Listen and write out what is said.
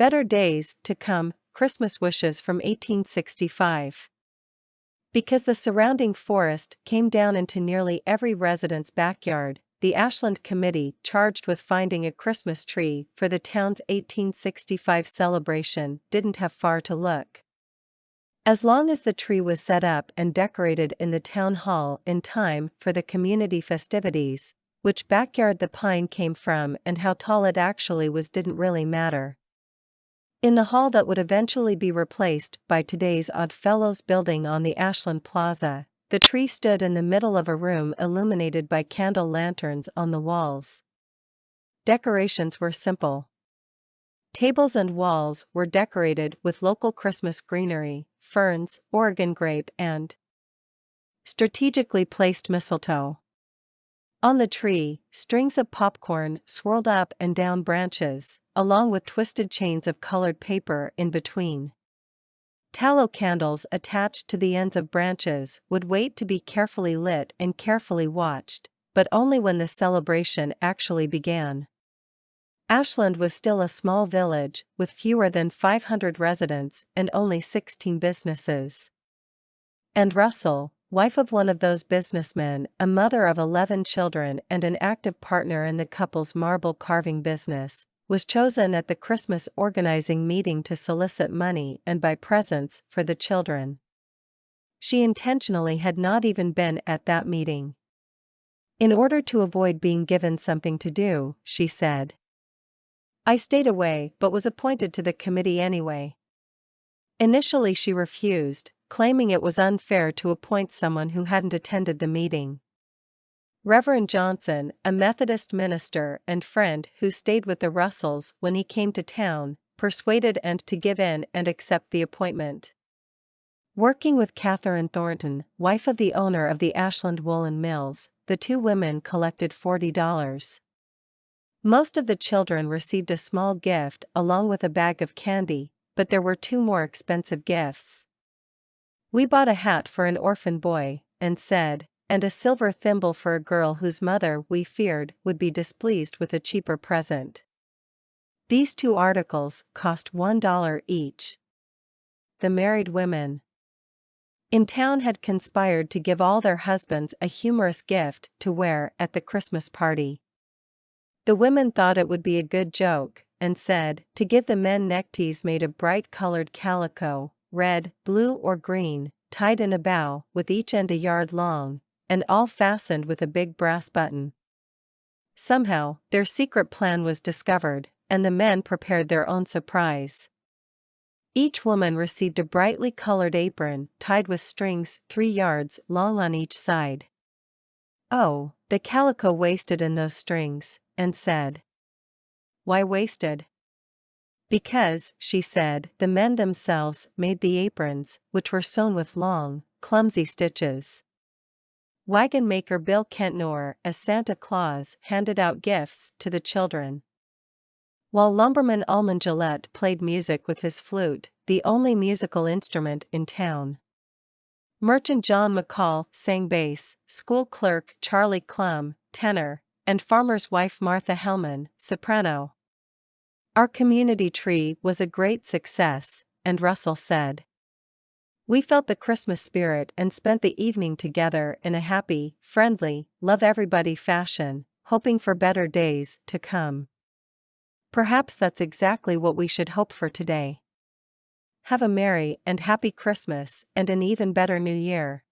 Better Days to Come, Christmas Wishes from 1865. Because the surrounding forest came down into nearly every resident's backyard, the Ashland Committee, charged with finding a Christmas tree for the town's 1865 celebration, didn't have far to look. As long as the tree was set up and decorated in the town hall in time for the community festivities, which backyard the pine came from and how tall it actually was didn't really matter. In the hall that would eventually be replaced by today's Oddfellows building on the Ashland Plaza, the tree stood in the middle of a room illuminated by candle lanterns on the walls. Decorations were simple. Tables and walls were decorated with local Christmas greenery, ferns, Oregon grape, and strategically placed mistletoe. On the tree, strings of popcorn swirled up and down branches, along with twisted chains of colored paper in between. Tallow candles attached to the ends of branches would wait to be carefully lit and carefully watched, but only when the celebration actually began. Ashland was still a small village with fewer than 500 residents and only 16 businesses. And Russell, wife of one of those businessmen, a mother of 11 children and an active partner in the couple's marble carving business, was chosen at the Christmas organizing meeting to solicit money and buy presents for the children. She intentionally had not even been at that meeting. In order to avoid being given something to do, she said, "I stayed away but was appointed to the committee anyway." Initially she refused, claiming it was unfair to appoint someone who hadn't attended the meeting. Reverend Johnson, a Methodist minister and friend who stayed with the Russells when he came to town, persuaded Ann to give in and accept the appointment. Working with Catherine Thornton, wife of the owner of the Ashland Woolen Mills, the two women collected $40. Most of the children received a small gift along with a bag of candy, but there were two more expensive gifts. "We bought a hat for an orphan boy," Ann said, "and a silver thimble for a girl whose mother we feared would be displeased with a cheaper present. These two articles cost $1 each." The married women in town had conspired to give all their husbands a humorous gift to wear at the Christmas party. The women thought it would be a good joke, and said, to give the men neckties made of bright-colored calico, red, blue or green, tied in a bow with each end a yard long, and all fastened with a big brass button. Somehow, their secret plan was discovered, and the men prepared their own surprise. Each woman received a brightly colored apron tied with strings 3 yards long on each side. "Oh, the calico wasted in those strings," Ann said. "Why wasted?" "Because," she said, "the men themselves made the aprons, which were sewn with long, clumsy stitches." Wagon maker Bill Kentnor, as Santa Claus, handed out gifts to the children, while lumberman Almond Gillette played music with his flute, the only musical instrument in town. Merchant John McCall sang bass, school clerk Charlie Clum, tenor, and farmer's wife Martha Hellman, soprano. "Our community tree was a great success," and Russell said. "We felt the Christmas spirit and spent the evening together in a happy, friendly, love-everybody fashion, hoping for better days to come." Perhaps that's exactly what we should hope for today. Have a merry and happy Christmas and an even better New Year.